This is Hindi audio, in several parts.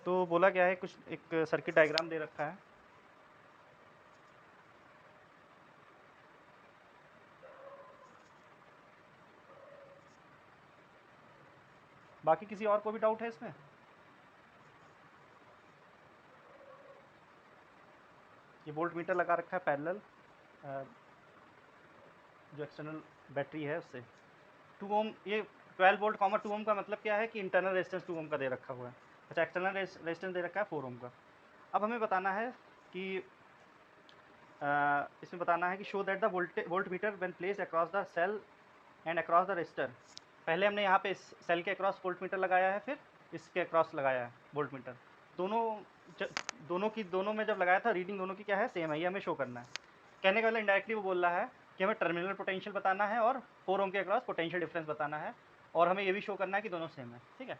तो बोला क्या है, कुछ एक सर्किट डायग्राम दे रखा है। बाकी किसी और को भी डाउट है इसमें? ये वोल्ट मीटर लगा रखा है पैरेलल, जो एक्सटर्नल बैटरी है उससे 2 ओम। ये 12 वोल्ट कॉमर 2 ओम का मतलब क्या है कि इंटरनल रेजिस्टेंस 2 ओम का दे रखा हुआ है। अच्छा, एक्सटर्नल रेजिस्टेंस दे रखा है 4 ओम का। अब हमें बताना है कि इसमें बताना है कि show that the voltmeter when placed across the cell and across the resistor. पहले हमने यहाँ पे इस सेल के अक्रॉस वोल्ट मीटर लगाया है, फिर इसके अक्रॉस लगाया है वोल्ट मीटर। दोनों दोनों में जब लगाया था रीडिंग दोनों की क्या है, सेम है। ये हमें शो करना है। कहने का मतलब इनडायरेक्टली वो बोल रहा है कि हमें टर्मिनल पोटेंशियल बताना है और 4 ओम के अक्रॉस पोटेंशियल डिफरेंस बताना है, और हमें ये भी शो करना है कि दोनों सेम है। ठीक है,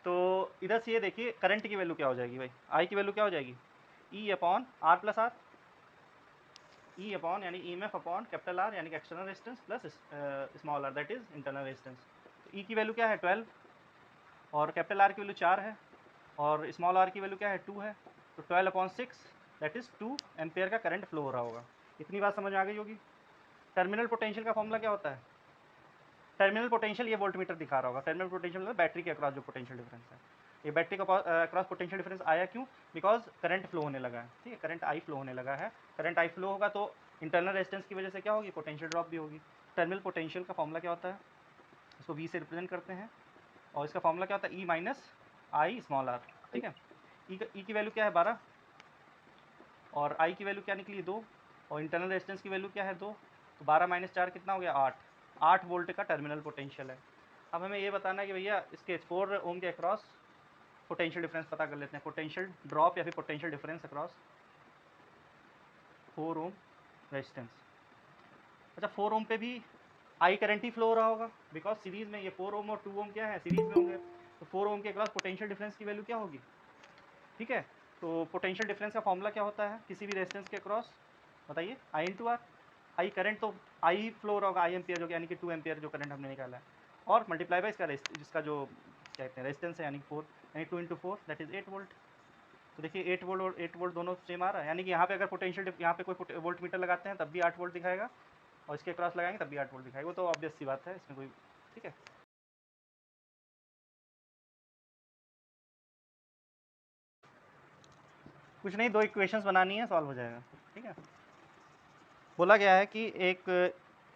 तो इधर से ये देखिए करंट की वैल्यू क्या हो जाएगी भाई, आई की वैल्यू क्या हो जाएगी, E upon R plus r. E upon यानी E M F upon capital R यानी कि external resistance plus small r that is internal resistance. तो ई की वैल्यू क्या है 12, और कैपिटल आर की वैल्यू 4 है, और स्मॉल आर की वैल्यू क्या है 2 है। तो 12 अपॉन 6 दैट इज़ 2 एम्पेयर का करंट फ्लो हो रहा होगा। इतनी बात समझ में आ गई होगी। टर्मिनल पोटेंशियल का फॉर्मूला क्या होता है, टर्मिनल पोटेंशियल ये वोल्ट मीटर दिखा रहा होगा। टर्मिनल पोटेंशियल मतलब बैटरी के अक्रॉस जो पोटेंशियल डिफरेंस है। ये बैटरी का अक्रॉस पोटेंशियल डिफरेंस आया क्यों, बिकॉज करंट फ्लो होने लगा है। ठीक है, करंट आई फ्लो होने लगा है। करंट आई फ्लो होगा तो इंटरनल रेजिस्टेंस की वजह से क्या होगी, पोटेंशियल ड्रॉप भी होगी। टर्मिनल पोटेंशियल का फॉर्मूला क्या होता है, इसको वी से रिप्रेजेंट करते हैं, और इसका फॉर्मूला क्या होता है, ई माइनस आई स्मॉल आर। ठीक है, ई की वैल्यू क्या है 12, और आई की वैल्यू क्या निकली 2, और इंटरनल रेजिस्टेंस की वैल्यू क्या है 2। तो 12 माइनस 4 कितना हो गया 8। 8 वोल्ट का टर्मिनल पोटेंशियल है। अब हमें ये बताना है कि भैया इसके 4 ओम के अक्रॉस पोटेंशियल डिफरेंस पता कर लेते हैं। पोटेंशियल ड्रॉप या फिर potential difference across 4 ohm resistance. अच्छा, 4 ओम पे भी आई करंट ही फ्लो हो रहा होगा, बिकॉज सीरीज में ये 4 ओम और 2 ओम क्या है, सीरीज में होंगे। तो 4 ओम के अक्रॉस पोटेंशियल डिफरेंस की वैल्यू क्या होगी। ठीक है, तो पोटेंशियल डिफरेंस का फॉर्मूला क्या होता है किसी भी रेजिस्टेंस के अक्रॉस, बताइए, आई इंटू आर। आई करंट तो आई फ्लो हो रहा होगा, आई एम्पियर जो यानी कि 2 एम्पियर जो करंट हमने निकाला है, और मल्टीप्लाई बाय इसका जिसका जो क्या कहते हैं रेजिस्टेंस है, यानी 4, यानी 2 इंटू 4 दैट इज 8 वोल्ट। तो देखिए 8 वोल्ट और 8 वोल्ट दोनों सेम आ रहा है, यानी कि यहाँ पे अगर पोटेंशियल यहाँ पे कोई वोल्ट मीटर लगाते हैं तब भी 8 वोल्ट दिखाएगा, और इसके क्रॉस लगाएंगे तब भी 8 वोल्ट दिखाएगा। वो तो ऑब्वियस सी बात है, इसमें कोई, ठीक है। कुछ नहीं, 2 इक्वेशंस बनानी है, सॉल्व हो जाएगा। ठीक है, बोला गया है कि एक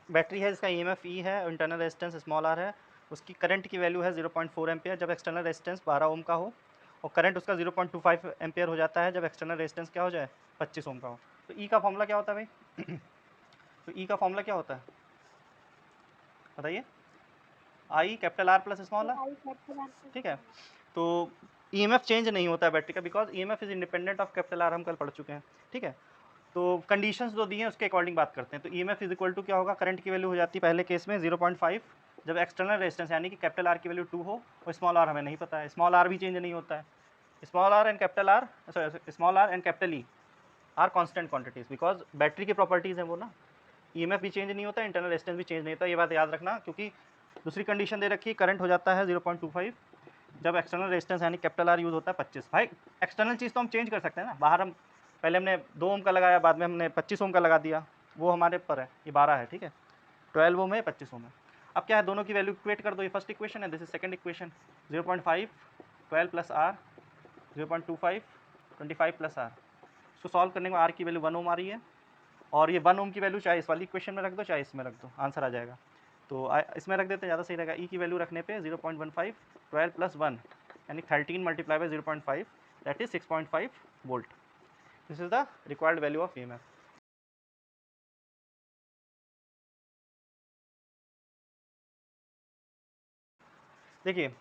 बैटरी है जिसका ई एम एफ ई है, इंटरनल रेजिस्टेंस स्मॉल आर है, उसकी करंट की वैल्यू है 0.4 एम्पियर जब एक्सटर्नल रेजिस्टेंस 12 ओम का हो, और करंट उसका 0.25 एम्पियर हो जाता है जब एक्सटर्नल रेजिस्टेंस क्या हो जाए, 25 ओम का हो। तो ई का फॉर्मूला क्या होता है भाई तो ई का फॉर्मूला क्या होता है, बताइए, I capital R plus small R. ठीक है, तो ईएमएफ चेंज नहीं होता है बैटरी का, because EMF is independent of capital R, हम कल पढ़ चुके हैं। ठीक है, तो कंडीशंस जो दी हैं उसके अकॉर्डिंग बात करते हैं। तो ईएमएफ इज इक्वल टू क्या होगा, करंट की वैल्यू हो जाती है पहले केस में 0.5 जब एक्सटर्नल रेजिस्टेंस यानी कि कैपिटल आर की वैल्यू 2 हो, और स्मॉल आर हमें नहीं पता है, स्मॉल आर भी चेंज नहीं होता है। Small R and capital R, small R and capital E are constant quantities, because battery की प्रॉपर्टीज़ हैं वो ना। ईएमएफ भी चेंज नहीं होता, इंटरनल रेजिस्टेंस भी चेंज नहीं होता, ये बात याद रखना, क्योंकि दूसरी कंडीशन दे रखी है करंट हो जाता है 0.25 जब एक्सटर्नल रेजिस्टेंस यानी कैपिटल आर यूज़ होता है 25। भाई एक्सटर्नल चीज़ तो हम चेंज कर सकते हैं ना, बाहर हम पहले हमने 2 ओम का लगाया, बाद में हमने 25 ओम का लगा दिया, वो हमारे पर है। ये 12 है, ठीक है, 12 ओम है, 25 ओम है। अब क्या है, दोनों की वैल्यू इक्वेट कर दो, ये फर्स्ट इक्वेशन है, this is second equation. 0.5 12 plus R, 0.25 25 plus R. इसको सॉल्व करने में आर की वैल्यू 1 ओम आ रही है, और ये 1 ओम की वैल्यू चाहे इस वाली इक्वेशन में रख दो चाहे इसमें रख दो, आंसर आ जाएगा। तो इसमें रख देते हैं, ज़्यादा सही रहेगा। ई की वैल्यू रखने पे 0.15 12 प्लस 1 यानी 13 multiply by 0.5 that is 6.5 volt. This is the required value of EMF. देखिए,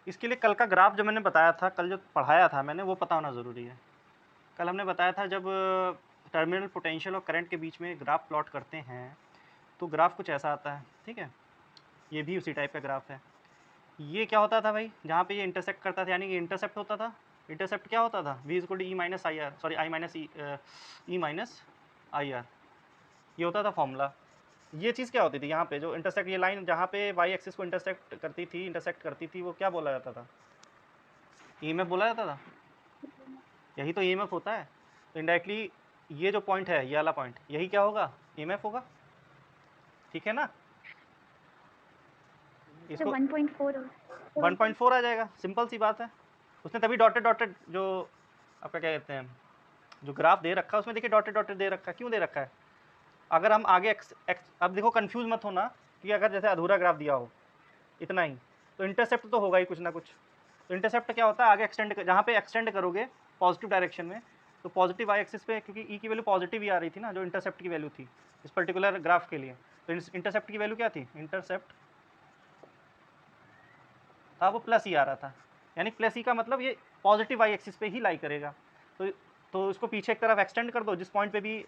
इसके लिए कल का ग्राफ जो मैंने बताया था, कल जो पढ़ाया था मैंने, वो पता होना ज़रूरी है। कल हमने बताया था जब टर्मिनल पोटेंशियल और करंट के बीच में ग्राफ प्लॉट करते हैं तो ग्राफ कुछ ऐसा आता है। ठीक है, ये भी उसी टाइप का ग्राफ है। ये क्या होता था भाई, जहाँ पे ये इंटरसेक्ट करता था, यानी कि इंटरसेप्ट होता था। इंटरसेप्ट क्या होता था, v equal to E minus I R, sorry I minus E minus I R, ये होता था फॉर्मूला। ये चीज़ क्या होती थी, यहाँ पे जो इंटरसेक्ट, ये लाइन जहाँ पे वाई एक्सिस को इंटरसेक्ट करती थी वो क्या बोला जाता था, ईएमएफ बोला जाता था, यही तो ईएमएफ होता है। तो इनडायरेक्टली ये जो पॉइंट है, ये वाला पॉइंट, यही क्या होगा, ईएमएफ होगा, ठीक है ना। इसको 1.4 आ जाएगा, सिंपल सी बात है। उसने तभी डॉटेड डॉटेड जो आपका क्या कहते हैं जो ग्राफ दे रखा है उसमें देखिए डॉटेड डॉटेड दे रखा है, क्यों दे रखा है। अगर हम आगे अब देखो कंफ्यूज मत होना कि अगर जैसे अधूरा ग्राफ दिया हो इतना ही, तो इंटरसेप्ट तो होगा ही कुछ ना कुछ। तो इंटरसेप्ट क्या होता है, आगे एक्सटेंड, जहाँ पे एक्सटेंड करोगे पॉजिटिव डायरेक्शन में, तो पॉजिटिव वाई एक्सिस पे, क्योंकि ई की वैल्यू पॉजिटिव ही आ रही थी ना, जो इंटरसेप्ट की वैल्यू थी इस पर्टिकुलर ग्राफ के लिए। तो इंटरसेप्ट की वैल्यू क्या थी, इंटरसेप्ट था वो प्लस ही आ रहा था, यानी प्लस ही का मतलब ये पॉजिटिव वाई एक्सिस पे ही लाई करेगा। तो इसको पीछे एक तरफ एक्सटेंड कर दो, जिस पॉइंट पे भी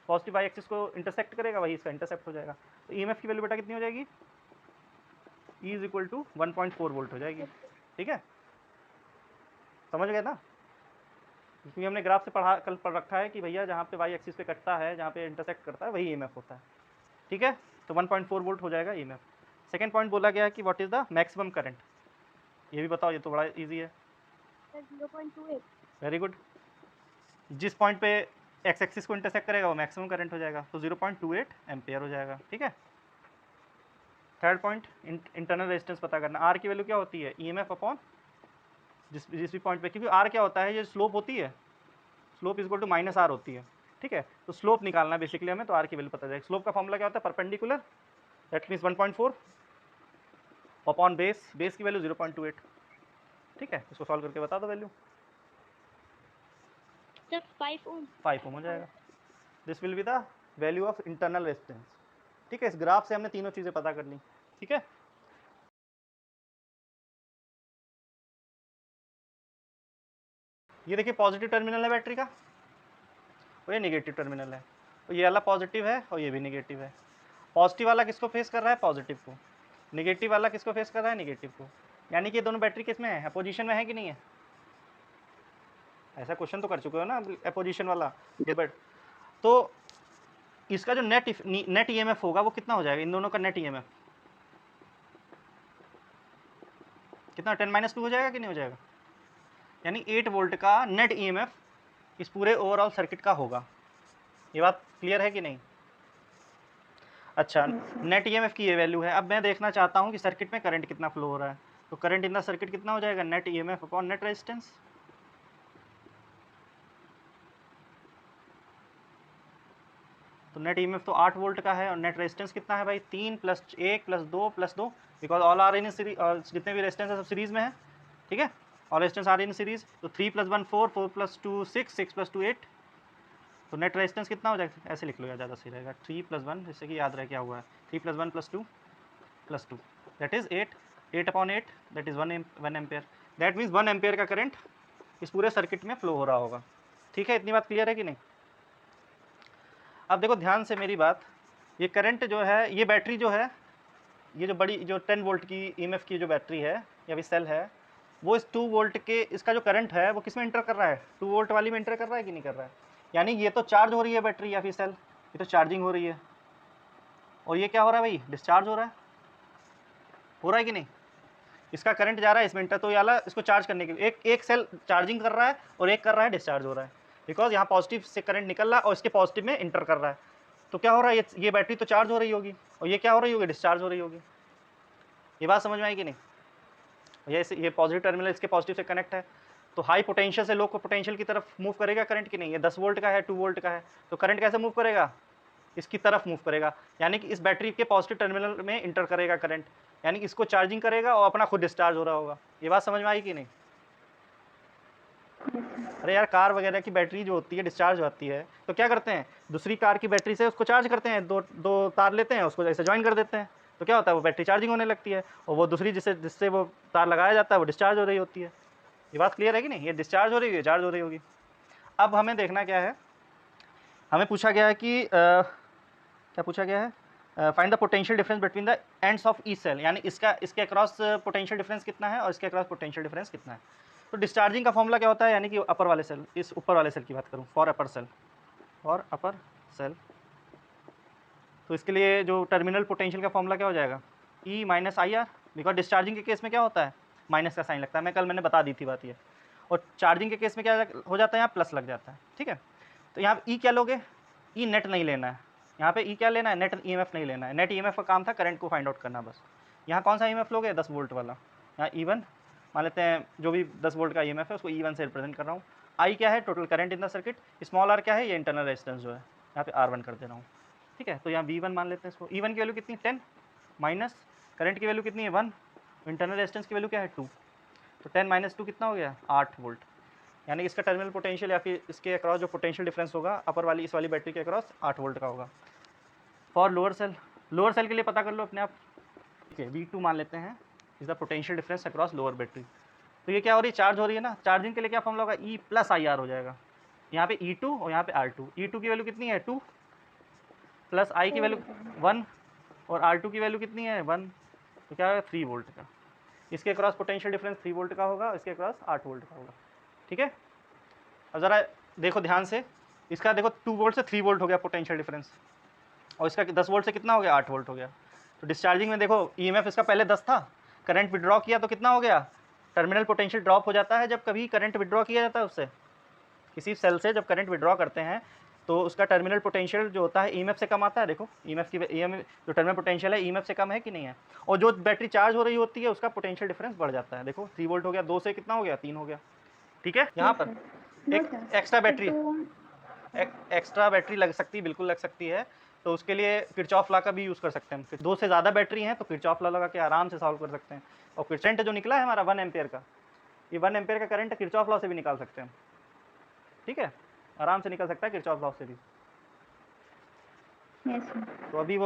पॉजिटिव वाई एक्सिस को इंटरसेक्ट करेगा वही इसका इंटरसेप्ट हो जाएगा। तो ईएमएफ की वैल्यू बेटा कितनी हो जाएगी, E is equal to 1.4 volt हो जाएगी, ठीक है, समझ गए ना। क्योंकि हमने ग्राफ से कल पढ़ रखा है कि भैया जहाँ पे वाई एक्सिस पे कटता है, जहाँ पे इंटरसेक्ट करता है, वही ईएमएफ होता है, ठीक है। तो 1.4 वोल्ट हो जाएगा ईएमएफ। सेकंड पॉइंट बोला गया है कि what is the maximum current, ये भी बताओ, ये तो बड़ा इजी है। 0.28। वेरी गुड, जिस पॉइंट पे एक्स एक्सिस को इंटरसेक्ट करेगा वो मैक्सिमम करंट हो जाएगा, तो 0.28 एम्पेयर हो जाएगा, ठीक है। थर्ड पॉइंट, इंटरनल रेजिस्टेंस पता करना। आर की वैल्यू क्या होती है, ईएमएफ अपॉन जिस भी पॉइंट पे, क्योंकि आर क्या होता है, ये स्लोप होती है, slope is equal to minus R होती है, ठीक है। तो स्लोप निकालना है बेसिकली हमें, तो आर की वैल्यू पता जाएगी। स्लोप का फॉर्मूला क्या होता है, perpendicular, that means 1.4 upon base, base की वैल्यू 0.28, ठीक है। इसको सॉल्व करके बता दो वैल्यू, सर 5 ओम 5 ओम हो जाएगा। This will be the value of internal resistance, ठीक है। इस ग्राफ से हमने तीनों चीज़ें पता कर ली, ठीक है। ये देखिए पॉजिटिव टर्मिनल है बैटरी का और ये नेगेटिव टर्मिनल है, तो ये वाला पॉजिटिव है और ये भी नेगेटिव है। पॉजिटिव वाला किसको फेस कर रहा है, पॉजिटिव को। नेगेटिव वाला किसको फेस कर रहा है, नेगेटिव को। यानी कि ये दोनों बैटरी किस में है, अपोजिशन में है कि नहीं है। ऐसा क्वेश्चन तो कर चुके हो ना अपोजिशन वाला ये बट। तो इसका जो नेट ईएमएफ होगा वो कितना हो जाएगा, इन दोनों का नेट ईएमएफ कितना, 10-2 हो जाएगा कि नहीं हो जाएगा। यानी 8 वोल्ट का नेट ईएमएफ इस पूरे ओवरऑल सर्किट का होगा। ये बात क्लियर है कि नहीं। अच्छा, नेट ईएमएफ की ये वैल्यू है। अब मैं देखना चाहता हूँ कि सर्किट में करंट कितना फ्लो हो रहा है, तो करंट इन द सर्किट कितना हो जाएगा, net EMF upon net resistance. तो नेट ईएमएफ तो 8 वोल्ट का है और नेट रेजिस्टेंस कितना है भाई, 3 + 1 + 2 + 2, because all are in series, जितने भी रेजिस्टेंस है सब सीरीज में है, ठीक है। और रेजिस्टेंस आर इन सीरीज, तो 3 + 1 4, 4 + 2 6, 6 + 2 8। तो नेट रेजिस्टेंस कितना हो जाएगा, ऐसे लिख लो यार ज़्यादा सही रहेगा, 3 + 1, जिससे कि याद रहे क्या हुआ है, 3 + 1 + 2 + 2, that is 8, 8/8, that is 1 ampere. That means 1 ampere का करंट इस पूरे सर्किट में फ्लो हो रहा होगा, ठीक है। इतनी बात क्लियर है कि नहीं। अब देखो ध्यान से मेरी बात, ये करंट जो है, ये बैटरी जो है, ये जो बड़ी जो 10 वोल्ट की ईएमएफ की जो बैटरी है या भी सेल है, वो इस 2 वोल्ट के, इसका जो करंट है वो किस में इंटर कर रहा है, 2 वोल्ट वाली में इंटर कर रहा है कि नहीं कर रहा है। यानी ये तो चार्ज हो रही है बैटरी या फिर सेल, ये तो चार्जिंग हो रही है, और ये क्या हो रहा है भाई, डिस्चार्ज हो रहा है कि नहीं। इसका करंट जा रहा है इसमें इंटर, तो याला इसको चार्ज करने के लिए एक सेल चार्जिंग कर रहा है और एक कर रहा है डिस्चार्ज हो रहा है, बिकॉज यहाँ पॉजिटिव से करंट निकल रहा है और इसके पॉजिटिव में इंटर कर रहा है। तो क्या हो रहा है, ये बैटरी तो चार्ज हो रही होगी और ये क्या हो रही होगी, डिस्चार्ज हो रही होगी। ये बात समझ में आई कि नहीं। ये पॉजिटिव टर्मिनल इसके पॉजिटिव से कनेक्ट है, तो हाई पोटेंशियल से लो को पोटेंशियल की तरफ मूव करेगा करंट की नहीं। ये 10 वोल्ट का है, 2 वोल्ट का है, तो करंट कैसे मूव करेगा, इसकी तरफ मूव करेगा, यानी कि इस बैटरी के पॉजिटिव टर्मिनल में इंटर करेगा करंट, यानी कि इसको चार्जिंग करेगा और अपना खुद डिस्चार्ज हो रहा होगा। ये बात समझ में आई कि नहीं। अरे यार कार वगैरह की बैटरी जो होती है डिस्चार्ज होती है, तो क्या करते हैं, दूसरी कार की बैटरी से उसको चार्ज करते हैं, दो तार लेते हैं, उसको ऐसे ज्वाइन कर देते हैं, तो क्या होता है, वो बैटरी चार्जिंग होने लगती है, और वो दूसरी जिससे वो तार लगाया जाता है वो डिस्चार्ज हो रही होती है। ये बात क्लियर है कि नहीं, ये डिस्चार्ज हो रही है, चार्ज हो रही होगी। अब हमें देखना क्या है, हमें पूछा गया है कि क्या पूछा गया है, find the potential difference between the ends of each cell, यानी इसके अक्रॉस पोटेंशियल डिफरेंस कितना है और इसके अक्रॉस पोटेंशियल डिफरेंस कितना है। तो डिस्चार्जिंग का फॉर्मूला क्या होता है, यानी कि अपर वाले सेल, इस ऊपर वाले सेल की बात करूँ, फॉर अपर सेल, तो इसके लिए जो टर्मिनल पोटेंशियल का फॉर्मूला क्या हो जाएगा, E - IR, बिकॉज डिस्चार्जिंग के केस में क्या होता है, माइनस का साइन लगता है, मैंने बता दी थी बात ये। और चार्जिंग के केस में क्या हो जाता है, यहाँ प्लस लग जाता है, ठीक है। तो यहाँ ई क्या लोगे, ई नेट नहीं लेना है, यहाँ पे ई क्या लेना है, नेट ईएमएफ नहीं लेना है। नेट ईएमएफ का काम था करंट को फाइंड आउट करना बस। यहाँ कौन सा ईएमएफ लोगे, 10 वोल्ट वाला। यहाँ E1 मान लेते हैं, जो भी 10 वोल्ट का ईएमएफ है उसको E1 से रिप्रेजेंट कर रहा हूँ। आई क्या है, total current in the circuit. Small R क्या है, ये इंटरनल रेजिस्टेंस जो है, यहाँ पे R1 कर दे रहा हूँ, ठीक है। तो यहाँ V1 मान लेते हैं इसको। E1 की वैल्यू कितनी, 10 माइनस करंट की वैल्यू कितनी है, 1, इंटरनल रेजिस्टेंस की वैल्यू क्या है, 2। तो 10 माइनस 2 कितना हो गया, 8 वोल्ट। यानी इसका टर्मिनल पोटेंशियल या फिर इसके अक्रॉस जो पोटेंशियल डिफरेंस होगा अपर वाली इस वाली बैटरी के अक्रॉस 8 वोल्ट का होगा। फॉर लोअर सेल के लिए पता कर लो अपने आप, ठीक है। V2 मान लेते हैं is the potential difference across lower battery. तो ये क्या हो रही है, चार्ज हो रही है ना, चार्जिंग के लिए क्या फॉर्मूला होगा, E प्लस IR हो जाएगा। यहाँ पे E2 और यहाँ पे R2। E2 की वैल्यू कितनी है, 2 प्लस I की वैल्यू 1 और R2 की वैल्यू कितनी है, 1। तो क्या है, 3 वोल्ट का। इसके क्रॉस पोटेंशियल डिफरेंस 3 वोल्ट का होगा, इसके क्रॉस 8 वोल्ट का होगा, ठीक है। अब ज़रा देखो ध्यान से, इसका देखो 2 वोल्ट से 3 वोल्ट हो गया पोटेंशियल डिफरेंस, और इसका 10 वोल्ट से कितना हो गया, 8 वोल्ट हो गया। तो डिस्चार्जिंग में देखो ईएमएफ इसका पहले 10 था, करंट विड्रॉ किया तो कितना हो गया, टर्मिनल पोटेंशियल ड्रॉप हो जाता है जब कभी करंट विड्रॉ किया जाता है उससे, किसी सेल से जब करंट विड्रॉ करते हैं तो उसका टर्मिनल पोटेंशियल जो होता है ईएमएफ से कम आता है। देखो ईएमएफ जो टर्मिनल पोटेंशियल है ईएमएफ से कम है कि नहीं है, और जो बैटरी चार्ज हो रही होती है उसका पोटेंशियल डिफरेंस बढ़ जाता है। देखो 3 वोल्ट हो गया, 2 से कितना हो गया, 3 हो गया, ठीक है। यहाँ पर एक एक्स्ट्रा बैटरी लग सकती है, बिल्कुल लग सकती है। तो उसके लिए किरचॉफ लॉ का भी यूज़ कर सकते हैं हम। 2 से ज़्यादा बैटरी हैं तो किरचॉफ लॉ लगा के आराम से सॉल्व कर सकते हैं। और करंट जो निकला है हमारा 1 एम्पेयर का, ये 1 एम्पेयर का करंट किरचॉफ लॉ से भी निकाल सकते हैं, ठीक है, आराम से निकल सकता है किरचॉफ लॉ से भी। यस। तो अभी वो